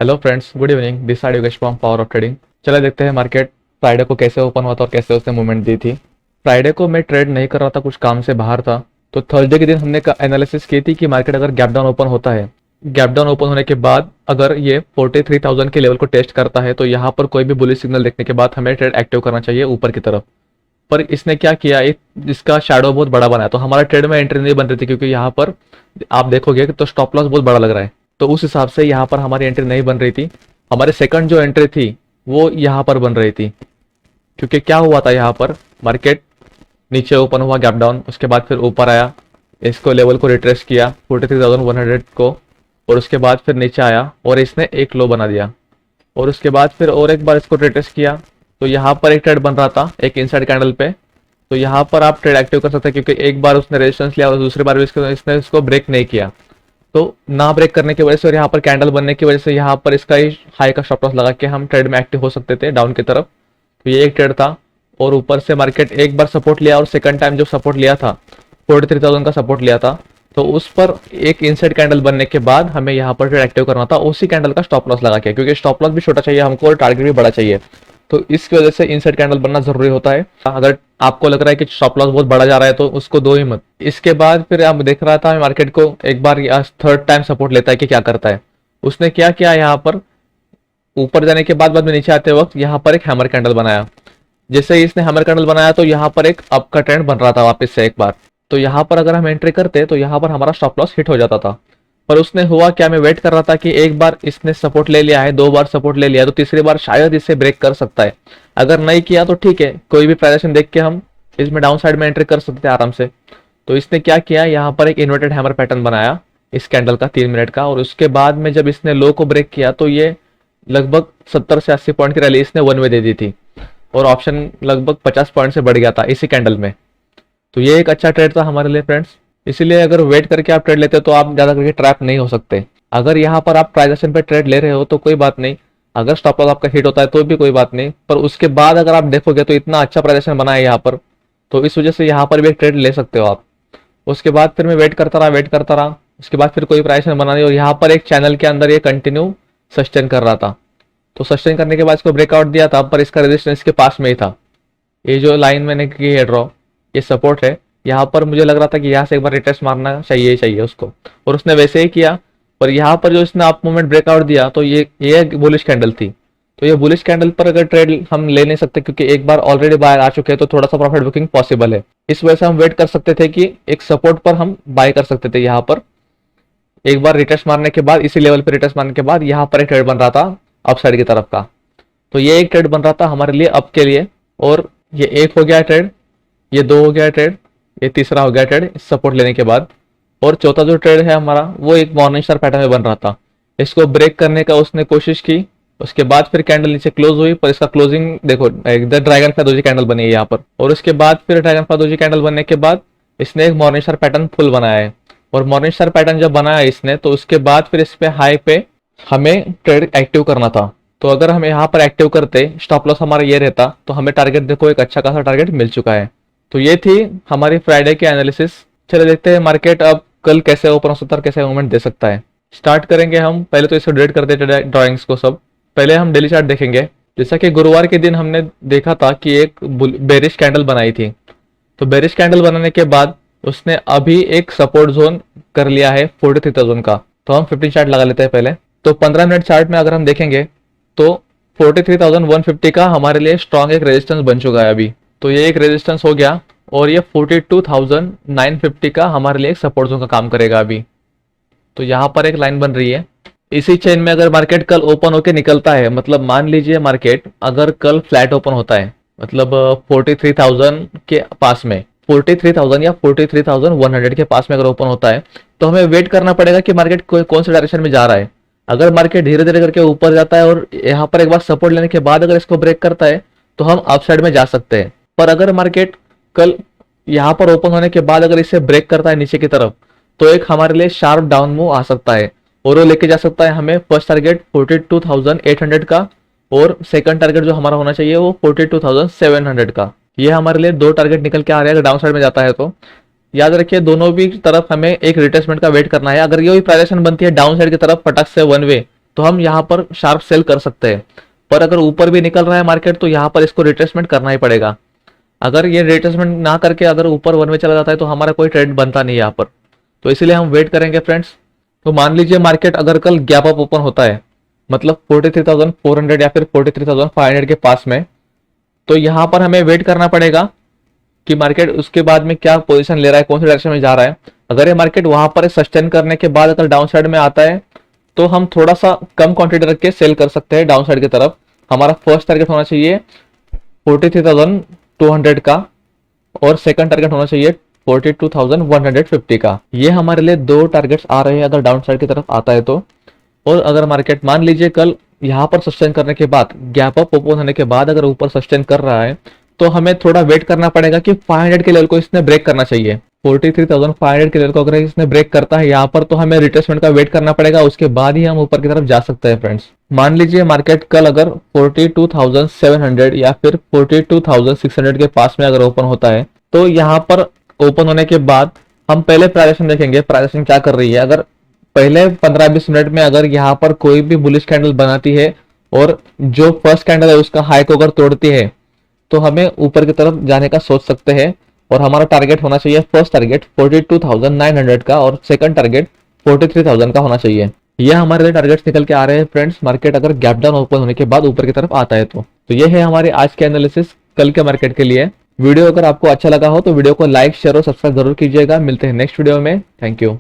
Hello friends, good evening. This side Yogesh from power of trading. चलो देखते हैं market Friday को कैसे ओपन हुआ था और कैसे उसने मूवमेंट दी थी। फ्राइडे को मैं ट्रेड नहीं कर रहा था, कुछ काम से बाहर था। तो थर्सडे के दिन हमने एनालिसिस की थी कि मार्केट अगर गैप डाउन ओपन होता है, गैप डाउन ओपन होने के बाद अगर ये 43,000 के लेवल को टेस्ट करता है तो यहाँ पर कोई भी बुलिश सिग्नल देखने के बाद हमें ट्रेड एक्टिव करना चाहिए ऊपर की तरफ। पर इसने क्या किया, एक इसका शैडो बहुत बड़ा बनाया, तो हमारा ट्रेड में एंट्री नहीं बन रही थी, क्योंकि यहाँ पर आप देखोगे तो स्टॉप लॉस बहुत बड़ा लग रहा है। तो उस हिसाब से यहाँ पर हमारी एंट्री नहीं बन रही थी। हमारी सेकंड जो एंट्री थी वो यहाँ पर बन रही थी, क्योंकि क्या हुआ था, यहाँ पर मार्केट नीचे ओपन हुआ गैप डाउन, उसके बाद फिर ऊपर आया, इसको लेवल को रिट्रेस किया 43,100 को, और उसके बाद फिर नीचे आया और इसने एक लो बना दिया, और उसके बाद फिर और एक बार इसको रिट्रेस किया। तो यहाँ पर एक ट्रेड बन रहा था एक इनसाइड कैंडल पे। तो यहाँ पर आप ट्रेड एक्टिव कर सकते हैं, क्योंकि एक बार उसने रेजिस्टेंस लिया और दूसरी बार भी इसने इसको ब्रेक नहीं किया। तो ना ब्रेक करने की वजह से और यहाँ पर कैंडल बनने की वजह से यहाँ पर इसका ही हाई का स्टॉप लॉस लगा के हम ट्रेड में एक्टिव हो सकते थे डाउन की तरफ। तो ये एक ट्रेड था। और ऊपर से मार्केट एक बार सपोर्ट लिया, और सेकंड टाइम जो सपोर्ट लिया था 43,000 का सपोर्ट लिया था, तो उस पर एक इनसाइड कैंडल बनने के बाद हमें यहाँ पर ट्रेड एक्टिव करना था उसी कैंडल का स्टॉप लॉस लगा के, क्योंकि स्टॉप लॉस भी छोटा चाहिए हमको और टारगेट भी बड़ा चाहिए। तो इसकी वजह से इनसाइड कैंडल बनना जरूरी होता है। अगर आपको लग रहा है कि स्टॉप लॉस बहुत बढ़ा जा रहा है तो उसको दो ही मत। इसके बाद फिर आप देख रहा था मार्केट को एक बार थर्ड टाइम सपोर्ट लेता है कि क्या करता है। उसने क्या किया, यहाँ पर ऊपर जाने के बाद में नीचे आते वक्त यहाँ पर एक हैमर कैंडल बनाया। जैसे ही इसने हैमर कैंडल बनाया तो यहाँ पर एक अप का ट्रेंड बन रहा था वापस से एक बार। तो यहाँ पर अगर हम एंट्री करते तो यहाँ पर हमारा स्टॉप लॉस हिट हो जाता था। पर उसने हुआ क्या, मैं वेट कर रहा था कि एक बार इसने सपोर्ट ले लिया है, दो बार सपोर्ट ले लिया, तो तीसरी बार शायद इसे ब्रेक कर सकता है। अगर नहीं किया तो ठीक है, कोई भी प्राइजेशन देख के हम इसमें डाउन साइड में एंट्री कर सकते हैं आराम से। तो इसने क्या किया, यहाँ पर एक इन्वर्टेड हैमर पैटर्न बनाया इस कैंडल का 3 मिनट का, और उसके बाद में जब इसने लो को ब्रेक किया तो ये लगभग 70 से 80 पॉइंट की रैली इसने वन वे दे दी थी, और ऑप्शन लगभग 50 पॉइंट से बढ़ गया था इसी कैंडल में। तो ये एक अच्छा ट्रेड था हमारे लिए फ्रेंड्स। इसीलिए अगर वेट करके आप ट्रेड लेते हो तो आप ज्यादा करके ट्रैप नहीं हो सकते। अगर यहाँ पर आप प्राइजेशन पे ट्रेड ले रहे हो तो कोई बात नहीं, अगर स्टॉप लॉस आपका हिट होता है तो भी कोई बात नहीं, पर उसके बाद अगर आप देखोगे तो इतना अच्छा प्राइजेशन बना है यहाँ पर, तो इस वजह से यहाँ पर भी एक ट्रेड ले सकते हो आप। उसके बाद फिर मैं वेट करता रहा, उसके बाद फिर कोई प्राइजेशन बना नहीं, और यहाँ पर एक चैनल के अंदर ये कंटिन्यू सस्टेन कर रहा था। तो सस्टेन करने के बाद इसको ब्रेकआउट दिया था, पर इसका रेजिस्टेंस के पास में ही था। ये जो लाइन मैंने की है ड्रॉ, ये सपोर्ट है। यहाँ पर मुझे लग रहा था कि यहाँ से एक बार रिटेस्ट मारना चाहिए उसको, और उसने वैसे ही किया। पर यहाँ पर जो इसने अप मूवमेंट ब्रेकआउट दिया तो ये बुलिश कैंडल थी। तो ये बुलिश कैंडल पर अगर ट्रेड हम ले नहीं सकते, क्योंकि एक बार ऑलरेडी बाहर आ चुके हैं, तो थोड़ा सा प्रॉफिट बुकिंग पॉसिबल है। इस वजह से हम वेट कर सकते थे कि एक सपोर्ट पर हम बाय कर सकते थे। यहाँ पर एक बार रिटेस्ट मारने के बाद, इसी लेवल पर रिटेस्ट मारने के बाद यहाँ पर एक ट्रेड बन रहा था अप साइड की तरफ का। तो ये एक ट्रेड बन रहा था हमारे लिए अप के लिए, और ये एक हो गया ट्रेड, ये दो हो गया ट्रेड, ये तीसरा हो गया ट्रेड सपोर्ट लेने के बाद। और चौथा जो ट्रेड है हमारा वो एक मॉर्निंग स्टार पैटर्न में बन रहा था। इसको ब्रेक करने का उसने कोशिश की, उसके बाद फिर कैंडल नीचे क्लोज हुई, पर इसका क्लोजिंग देखो इधर ड्रैगन फ्लाई दोजी कैंडल बनी है यहाँ पर, और उसके बाद फिर ड्रैगन फ्लाई दोजी कैंडल बनने के बाद इसने एक मॉर्निंग स्टार पैटर्न फुल बनाया है। और मॉर्निंग स्टार पैटर्न जब बनाया इसने, तो उसके बाद फिर इस पे हाई पे हमें ट्रेड एक्टिव करना था। तो अगर हम यहाँ पर एक्टिव करते, स्टॉप लॉस हमारा ये रहता, तो हमें टारगेट देखो एक अच्छा खासा टारगेट मिल चुका है। तो ये थी हमारी फ्राइडे की एनालिसिस। चलो देखते हैं मार्केट अब कल कैसे ओपन हो सकता है, कैसे मूवमेंट दे सकता है। स्टार्ट करेंगे हम, पहले तो इसको डिलीट कर देते ड्राइंग्स को सब। पहले हम डेली चार्ट देखेंगे। जैसा कि गुरुवार के दिन हमने देखा था कि एक बेरिश कैंडल बनाई थी। तो बेरिश कैंडल बनाने के बाद उसने अभी एक सपोर्ट जोन कर लिया है 43,000 का। तो हम 15 चार्ट लगा लेते हैं पहले। तो 15 मिनट चार्ट में अगर हम देखेंगे तो 43,150 का हमारे लिए स्ट्रॉन्ग एक रेजिस्टेंस बन चुका है अभी। तो ये एक रेजिस्टेंस हो गया, और ये 42,950 का हमारे लिए एक सपोर्ट जोन का काम करेगा अभी। तो यहाँ पर एक लाइन बन रही है। इसी चेन में अगर मार्केट कल ओपन होके निकलता है, मतलब मान लीजिए मार्केट अगर कल फ्लैट ओपन होता है, मतलब 43,000 के पास में, 43,000 या 43,100 के पास में अगर ओपन होता है, तो हमें वेट करना पड़ेगा कि मार्केट कौन से डायरेक्शन में जा रहा है। अगर मार्केट धीरे धीरे करके ऊपर जाता है और यहाँ पर एक बार सपोर्ट लेने के बाद अगर इसको ब्रेक करता है, तो हम अप साइड में जा सकते हैं। पर अगर मार्केट कल यहाँ पर ओपन होने के बाद अगर इसे ब्रेक करता है नीचे की तरफ, तो एक हमारे लिए शार्प डाउन मूव आ सकता है, और वो लेके जा सकता है हमें फर्स्ट टारगेट 42,800 का, और सेकंड टारगेट जो हमारा होना चाहिए वो 42,700 का। ये हमारे लिए दो टारगेट निकल के आ रहे हैं अगर डाउन साइड में जाता है तो। याद रखिए दोनों भी तरफ हमें एक रिट्रेसमेंट का वेट करना है। अगर ये प्राइजेशन बनती है डाउन साइड की तरफ फटक से वन वे, तो हम यहाँ पर शार्प सेल कर सकते हैं। पर अगर ऊपर भी निकल रहा है मार्केट तो यहाँ पर इसको रिट्रेसमेंट करना ही पड़ेगा। अगर ये रिट्रेसमेंट ना करके अगर ऊपर वन में चला जाता है तो हमारा कोई ट्रेड बनता नहीं है यहाँ पर। तो इसीलिए हम वेट करेंगे फ्रेंड्स। तो मान लीजिए मार्केट अगर कल गैप अप ओपन होता है, मतलब 43,400 या फिर 43,500 के पास में, तो यहाँ पर हमें वेट करना पड़ेगा कि मार्केट उसके बाद में क्या पोजीशन ले रहा है, कौन सी डायरेक्शन में जा रहा है। अगर ये मार्केट वहां पर सस्टेन करने के बाद अगर डाउन साइड में आता है तो हम थोड़ा सा कम क्वांटिटी रख के सेल कर सकते हैं डाउन साइड की तरफ। हमारा फर्स्ट टारगेट होना चाहिए 43,200 का और सेकंड टारगेट होना चाहिए 42,150 का। ये हमारे लिए दो टारगेट्स आ रहे हैं अगर डाउन साइड की तरफ आता है तो। और अगर मार्केट मान लीजिए कल यहाँ पर सस्टेन करने के बाद, गैप अप ओपन होने के बाद अगर ऊपर सस्टेन कर रहा है तो हमें थोड़ा वेट करना पड़ेगा कि 500 के लेवल को इसने ब्रेक करना चाहिए। 43,500 के लेवल को अगर इसने ब्रेक करता है यहाँ पर तो हमें रिट्रेसमेंट का वेट करना पड़ेगा, उसके बाद ही हम ऊपर की तरफ जा सकते हैं फ्रेंड्स। मान लीजिए मार्केट कल अगर 42,700 या फिर 42,600 के पास में अगर ओपन होता है तो यहाँ पर ओपन होने के बाद हम पहले प्राइस देखेंगे, प्राइस क्या कर रही है। अगर पहले 15-20 मिनट में अगर यहाँ पर कोई भी बुलिश कैंडल बनाती है और जो फर्स्ट कैंडल है उसका हाई को अगर तोड़ती है तो हमें ऊपर की तरफ जाने का सोच सकते हैं। और हमारा टारगेट होना चाहिए, फर्स्ट टारगेट 42,900 का और सेकंड टारगेट 43,000 का होना चाहिए। यह हमारे लिए टारगेट्स निकल के आ रहे हैं फ्रेंड्स, मार्केट अगर गैप डाउन ओपन होने के बाद ऊपर की तरफ आता है तो ये है हमारे आज के एनालिसिस कल के मार्केट के लिए। वीडियो अगर आपको अच्छा लगा हो तो वीडियो को लाइक, शेयर और सब्सक्राइब जरूर कीजिएगा। मिलते हैं नेक्स्ट वीडियो में। Thank you.